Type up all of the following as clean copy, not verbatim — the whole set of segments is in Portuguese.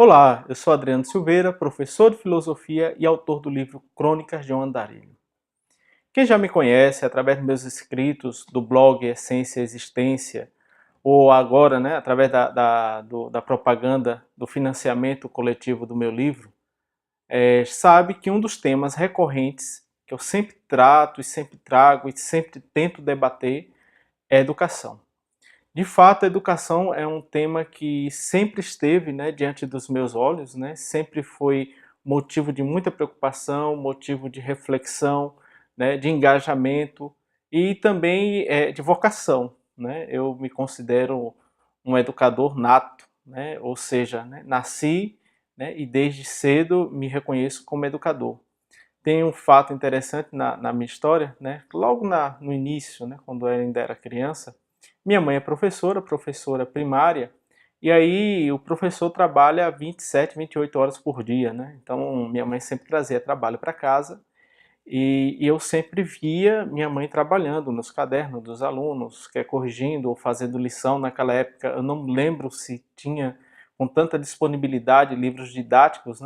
Olá, eu sou Adriano Silveira, professor de filosofia e autor do livro Crônicas de um Andarilho. Quem já me conhece através dos meus escritos do blog Essência e Existência, ou agora, através da propaganda do financiamento coletivo do meu livro, sabe que um dos temas recorrentes que eu sempre trato e sempre trago e sempre tento debater é educação. De fato, a educação é um tema que sempre esteve, diante dos meus olhos, sempre foi motivo de muita preocupação, motivo de reflexão, de engajamento e também de vocação. Eu me considero um educador nato, ou seja, nasci, e desde cedo me reconheço como educador. Tem um fato interessante na minha história, logo no início, quando eu ainda era criança. Minha mãe é professora primária, e aí o professor trabalha 27, 28 horas por dia, Então minha mãe sempre trazia trabalho para casa e eu sempre via minha mãe trabalhando nos cadernos dos alunos, corrigindo ou fazendo lição. Naquela época eu não lembro se tinha com tanta disponibilidade livros didáticos,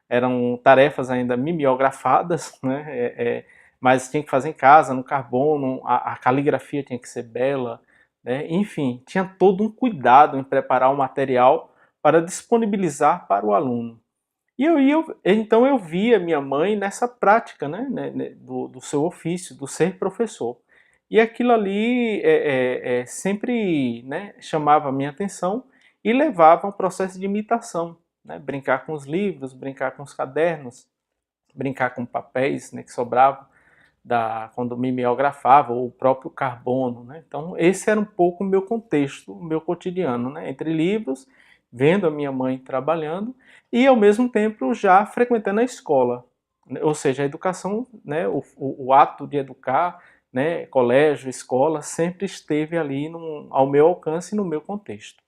Eram tarefas ainda mimeografadas, mas tinha que fazer em casa, no carbono, a caligrafia tinha que ser bela, Enfim, tinha todo um cuidado em preparar o material para disponibilizar para o aluno. Então eu via minha mãe nessa prática, do seu ofício, do ser professor. E aquilo ali sempre, chamava a minha atenção e levava a um processo de imitação, brincar com os livros, brincar com os cadernos, brincar com papéis, que sobravam quando mimeografava, ou o próprio carbono. Então esse era um pouco o meu contexto, o meu cotidiano, entre livros, vendo a minha mãe trabalhando e ao mesmo tempo já frequentando a escola, ou seja, a educação, o ato de educar, colégio, escola, sempre esteve ali ao meu alcance e no meu contexto.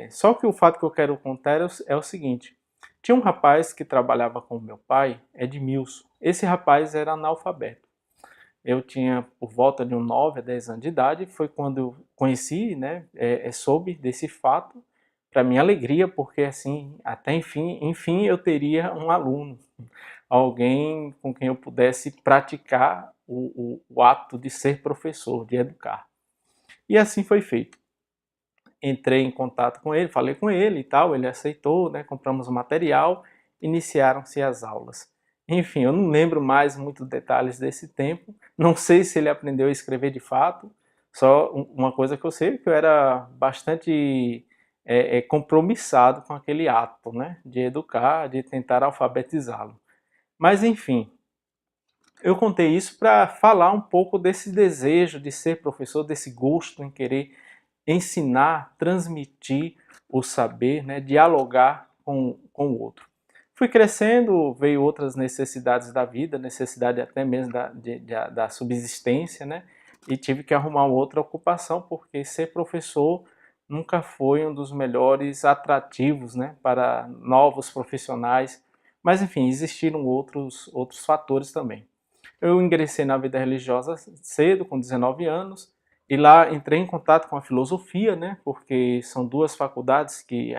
Só que o fato que eu quero contar é o seguinte: tinha um rapaz que trabalhava com meu pai, Edmilson. Esse rapaz era analfabeto. Eu tinha por volta de uns 9 a 10 anos de idade, foi quando eu conheci, soube desse fato, para minha alegria, porque assim, até enfim eu teria um aluno, alguém com quem eu pudesse praticar o ato de ser professor, de educar. E assim foi feito. Entrei em contato com ele, falei com ele e tal, ele aceitou, compramos o material, iniciaram-se as aulas. Enfim, eu não lembro mais muitos detalhes desse tempo, não sei se ele aprendeu a escrever de fato, só uma coisa que eu sei é que eu era bastante compromissado com aquele ato, de educar, de tentar alfabetizá-lo. Mas enfim, eu contei isso para falar um pouco desse desejo de ser professor, desse gosto em querer ensinar, transmitir o saber, dialogar com o outro. Fui crescendo, veio outras necessidades da vida, necessidade até mesmo da subsistência, e tive que arrumar outra ocupação, porque ser professor nunca foi um dos melhores atrativos, para novos profissionais. Mas enfim, existiram outros fatores também. Eu ingressei na vida religiosa cedo, com 19 anos, e lá entrei em contato com a filosofia, porque são duas faculdades que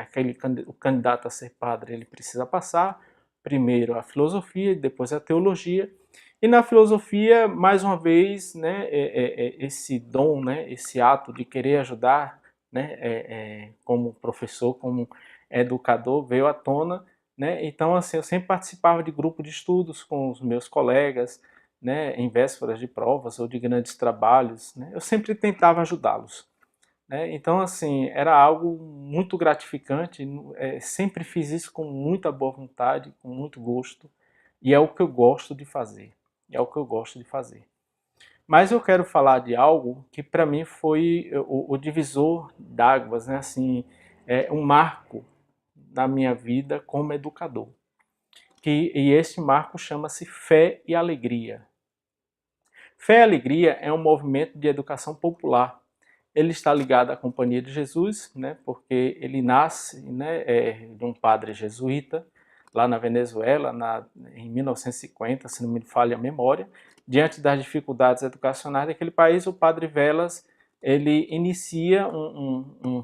o candidato a ser padre ele precisa passar. Primeiro a filosofia e depois a teologia. E na filosofia, mais uma vez, esse dom, esse ato de querer ajudar, como professor, como educador, veio à tona. Então, assim, eu sempre participava de grupo de estudos com os meus colegas, em vésperas de provas ou de grandes trabalhos, eu sempre tentava ajudá-los. Então, assim, era algo muito gratificante, sempre fiz isso com muita boa vontade, com muito gosto, e é o que eu gosto de fazer, é o que eu gosto de fazer. Mas eu quero falar de algo que para mim foi o divisor d'águas, assim, um marco na minha vida como educador. E esse marco chama-se Fé e Alegria. Fé e Alegria é um movimento de educação popular. Ele está ligado à Companhia de Jesus, porque ele nasce de um padre jesuíta, lá na Venezuela, em 1950, se não me falha a memória. Diante das dificuldades educacionais daquele país, o padre Velas ele inicia um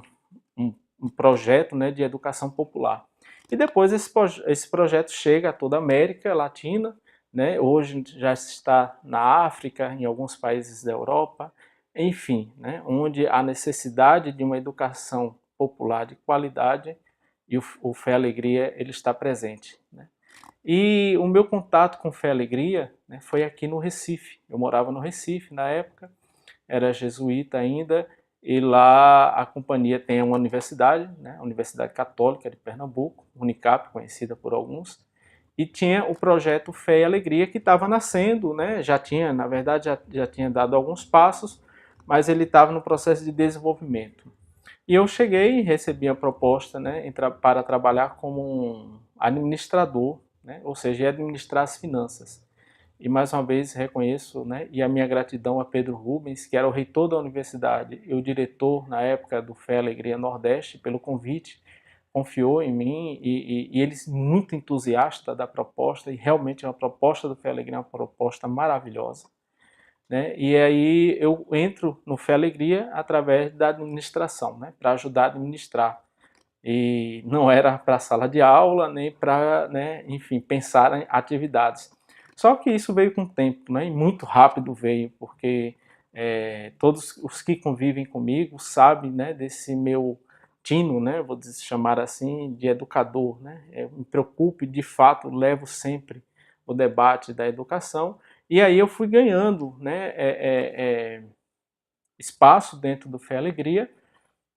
um projeto, né, de educação popular. E depois esse projeto chega a toda a América Latina, né, hoje já está na África, em alguns países da Europa, enfim, né, onde a necessidade de uma educação popular de qualidade e o Fé e Alegria ele está presente, né. E o meu contato com Fé e Alegria, né, foi aqui no Recife. Eu morava no Recife na época, era jesuíta ainda, e lá a companhia tem uma universidade, né, a Universidade Católica de Pernambuco, Unicap, conhecida por alguns, e tinha o projeto Fé e Alegria que estava nascendo, né, já tinha, na verdade, já tinha dado alguns passos, mas ele estava no processo de desenvolvimento. E eu cheguei e recebi a proposta, né, para trabalhar como um administrador, né, ou seja, administrar as finanças. E mais uma vez reconheço, né, e a minha gratidão a Pedro Rubens, que era o reitor da universidade e o diretor na época do Fé Alegria Nordeste, pelo convite, confiou em mim e eles muito entusiasta da proposta, e realmente a proposta do Fé Alegria é uma proposta maravilhosa, né? E aí eu entro no Fé Alegria através da administração, né, para ajudar a administrar. E não era para a sala de aula, nem para, né, enfim, pensar em atividades. Só que isso veio com o tempo, né, e muito rápido veio, porque todos os que convivem comigo sabem, né, desse meu tino, né, vou chamar assim, de educador, né. Eu me preocupo e, de fato, levo sempre o debate da educação, e aí eu fui ganhando, né, espaço dentro do Fé e Alegria,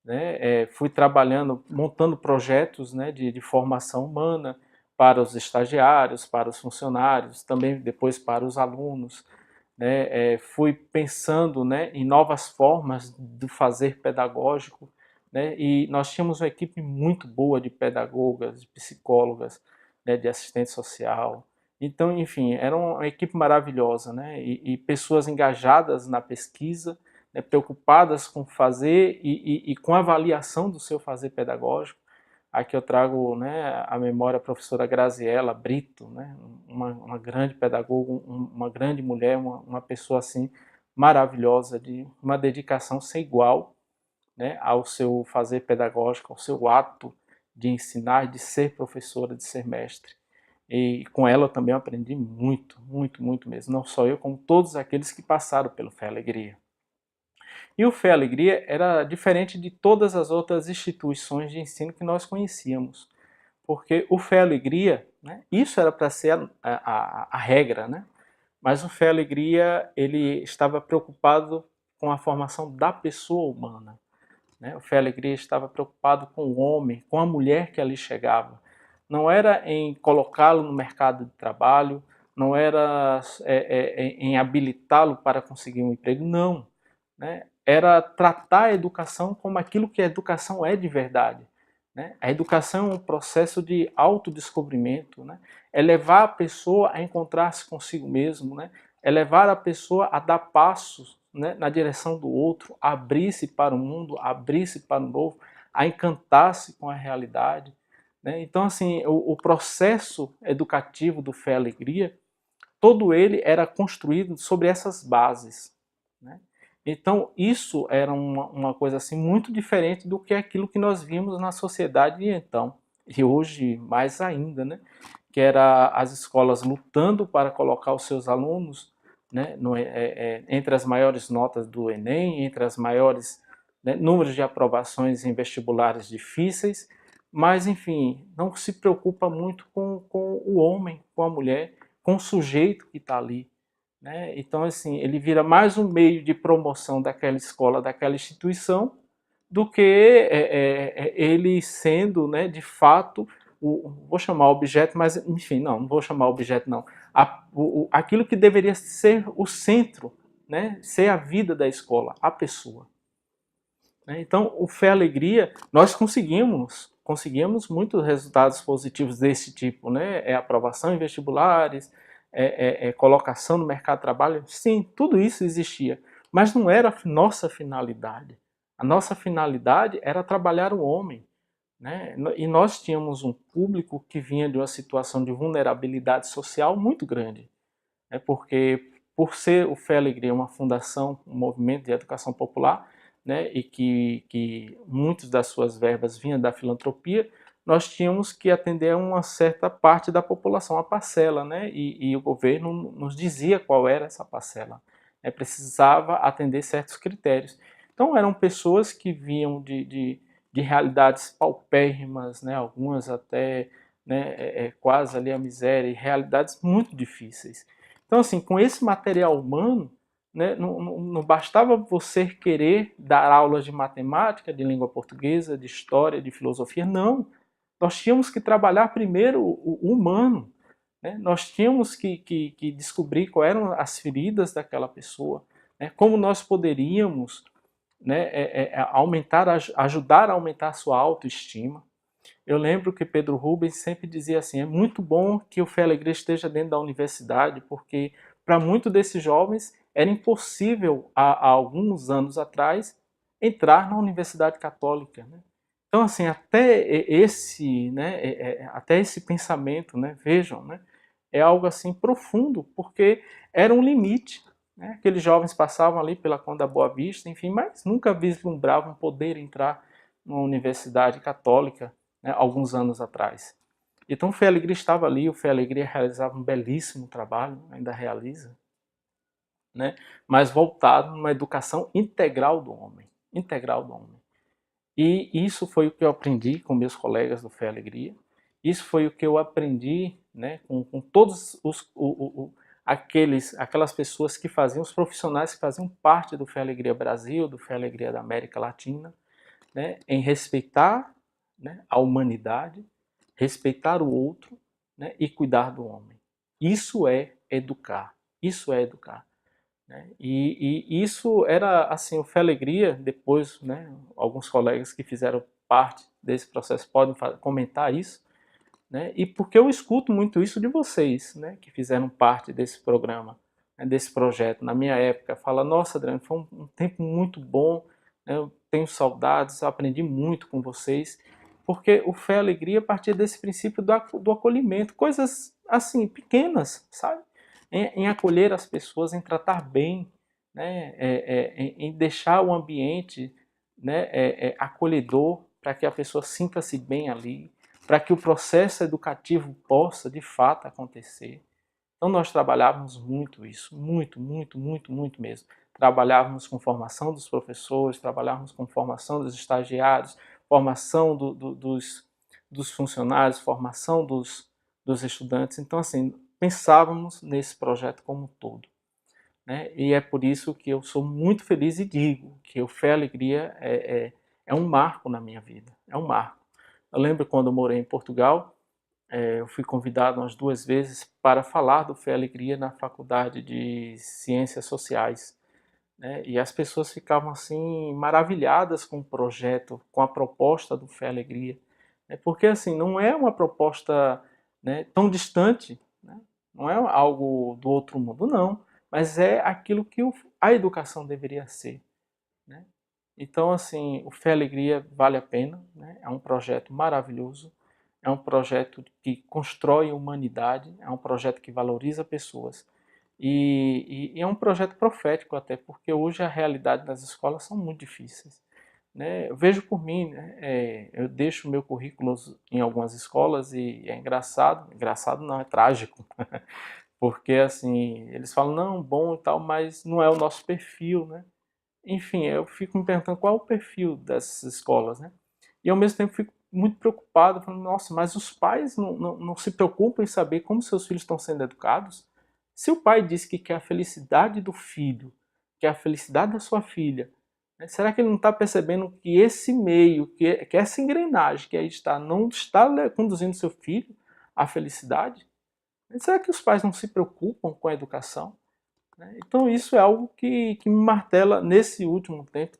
né, fui trabalhando, montando projetos, né, de formação humana para os estagiários, para os funcionários, também depois para os alunos, né, fui pensando, né, em novas formas do fazer pedagógico, né, e nós tínhamos uma equipe muito boa de pedagogas, de psicólogas, né, de assistente social. Então, enfim, era uma equipe maravilhosa, né, e pessoas engajadas na pesquisa, né, preocupadas com fazer e com a avaliação do seu fazer pedagógico. Aqui eu trago, né, a memória a professora Graziela Brito, né, uma grande pedagoga, uma grande mulher, uma pessoa assim maravilhosa, de uma dedicação sem igual, né, ao seu fazer pedagógico, ao seu ato de ensinar, de ser professora, de ser mestre. E com ela eu também aprendi muito, muito, muito mesmo. Não só eu, como todos aqueles que passaram pelo Fé e Alegria. E o Fé e Alegria era diferente de todas as outras instituições de ensino que nós conhecíamos, porque o Fé e Alegria, né, isso era para ser a regra, né? Mas o Fé e Alegria ele estava preocupado com a formação da pessoa humana, né? O Fé e Alegria estava preocupado com o homem, com a mulher que ali chegava. Não era em colocá-lo no mercado de trabalho, não era em habilitá-lo para conseguir um emprego, não, né? Era tratar a educação como aquilo que a educação é de verdade, né? A educação é um processo de autodescobrimento, né? É levar a pessoa a encontrar-se consigo mesmo, né? É levar a pessoa a dar passos, né, na direção do outro, a abrir-se para o mundo, a abrir-se para o novo, a encantar-se com a realidade, né? Então, assim, o processo educativo do Fé e Alegria, todo ele era construído sobre essas bases, né? Então, isso era uma coisa assim muito diferente do que aquilo que nós vimos na sociedade de então, e hoje mais ainda, né? Que era as escolas lutando para colocar os seus alunos, né, entre as maiores notas do Enem, entre as maiores, né, números de aprovações em vestibulares difíceis, mas, enfim, não se preocupa muito com o homem, com a mulher, com o sujeito que está ali, né? Então, assim, ele vira mais um meio de promoção daquela escola, daquela instituição, do que ele sendo, né, de fato, vou chamar objeto, mas, enfim, não vou chamar objeto, não. Aquilo que deveria ser o centro, né, ser a vida da escola, a pessoa. Então, o Fé e Alegria, nós conseguimos muitos resultados positivos desse tipo, né? Aprovação em vestibulares, colocação no mercado de trabalho, sim, tudo isso existia, mas não era a nossa finalidade. A nossa finalidade era trabalhar o homem, né? E nós tínhamos um público que vinha de uma situação de vulnerabilidade social muito grande, né? Porque por ser o Fé e Alegria uma fundação, um movimento de educação popular, né, e que muitas das suas verbas vinham da filantropia, nós tínhamos que atender a uma certa parte da população, a parcela, né, e o governo nos dizia qual era essa parcela, né, precisava atender certos critérios. Então eram pessoas que vinham de realidades paupérrimas, né, algumas até, né, quase ali a miséria, e realidades muito difíceis. Então assim, com esse material humano, né, não bastava você querer dar aulas de matemática, de língua portuguesa, de história, de filosofia, não. Nós tínhamos que trabalhar primeiro o humano, né? Nós tínhamos que descobrir quais eram as feridas daquela pessoa, né? Como nós poderíamos, né, ajudar a aumentar a sua autoestima. Eu lembro que Pedro Rubens sempre dizia assim, é muito bom que o Fé e Alegria esteja dentro da universidade, porque para muitos desses jovens era impossível, há alguns anos atrás, entrar na Universidade Católica, né? Então, assim, até esse pensamento, né, vejam, né, é algo assim profundo, porque era um limite, né? Aqueles jovens passavam ali pela Conde da Boa Vista, enfim, mas nunca vislumbravam poder entrar numa universidade católica, né, alguns anos atrás. Então o Fé e Alegria estava ali, o Fé e Alegria realizava um belíssimo trabalho, ainda realiza, né, mas voltado numa educação integral do homem, integral do homem. E isso foi o que eu aprendi com meus colegas do Fé e Alegria, isso foi o que eu aprendi, né, com todos aquelas pessoas que faziam, os profissionais que faziam parte do Fé e Alegria Brasil, do Fé e Alegria da América Latina, né, em respeitar, né, a humanidade, respeitar o outro, né, e cuidar do homem. Isso é educar. Isso é educar. Né? E isso era assim, o Fé e Alegria, depois, né, alguns colegas que fizeram parte desse processo podem comentar isso, né, e porque eu escuto muito isso de vocês, né, que fizeram parte desse programa, né, desse projeto. Na minha época, fala, nossa, Adriano, foi um tempo muito bom, né, eu tenho saudades, eu aprendi muito com vocês, porque o Fé e Alegria partia desse princípio do acolhimento, coisas assim, pequenas, sabe? Em acolher as pessoas, em tratar bem, né, em deixar o ambiente, né, acolhedor para que a pessoa sinta-se bem ali, para que o processo educativo possa de fato acontecer. Então nós trabalhávamos muito isso, muito, muito, muito, muito mesmo. Trabalhávamos com formação dos professores, trabalhávamos com formação dos estagiários, formação dos funcionários, formação dos estudantes. Então, assim, pensávamos nesse projeto como um todo. Né? E é por isso que eu sou muito feliz e digo que o Fé e Alegria é um marco na minha vida, é um marco. Eu lembro quando eu morei em Portugal, eu fui convidado umas 2 vezes para falar do Fé e Alegria na Faculdade de Ciências Sociais, né? E as pessoas ficavam assim maravilhadas com o projeto, com a proposta do Fé e Alegria, né? Porque assim não é uma proposta, né, tão distante, né? Não é algo do outro mundo, não, mas é aquilo que a educação deveria ser, né? Então, assim, o Fé e Alegria vale a pena, né? É um projeto maravilhoso, é um projeto que constrói a humanidade, é um projeto que valoriza pessoas. E é um projeto profético até, porque hoje a realidade das escolas são muito difíceis. Né? Eu vejo por mim, né? Eu deixo meu currículo em algumas escolas e é engraçado não, é trágico, porque assim, eles falam, não, bom e tal, mas não é o nosso perfil, né? Enfim, eu fico me perguntando qual é o perfil dessas escolas, né? E ao mesmo tempo fico muito preocupado, falando, nossa, mas os pais não se preocupam em saber como seus filhos estão sendo educados? Se o pai diz que quer a felicidade do filho, quer a felicidade da sua filha, né, será que ele não está percebendo que esse meio, que essa engrenagem que aí está, não está conduzindo seu filho à felicidade? Será que os pais não se preocupam com a educação? Né? Então isso é algo que me martela nesse último tempo,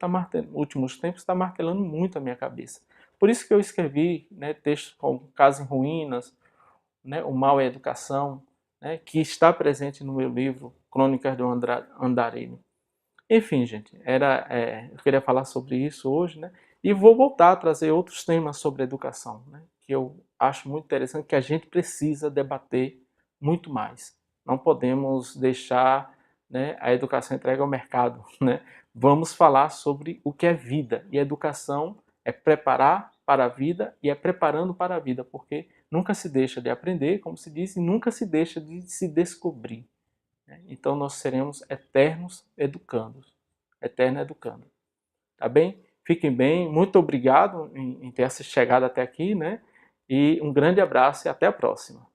últimos tempos está martelando muito a minha cabeça. Por isso que eu escrevi, né, textos como Casa em Ruínas, né, O Mal é a Educação, né, que está presente no meu livro Crônicas do Andarilho. Enfim, gente, eu queria falar sobre isso hoje, né, e vou voltar a trazer outros temas sobre educação, né, que eu acho muito interessante, que a gente precisa debater muito mais. Não podemos deixar, né? A educação entrega ao mercado, né? Vamos falar sobre o que é vida. E educação é preparar para a vida e é preparando para a vida, porque nunca se deixa de aprender, como se diz, e nunca se deixa de se descobrir, né? Então nós seremos eternos educandos, eterno educando. Tá bem? Fiquem bem, muito obrigado em ter chegado até aqui, né? E um grande abraço e até a próxima.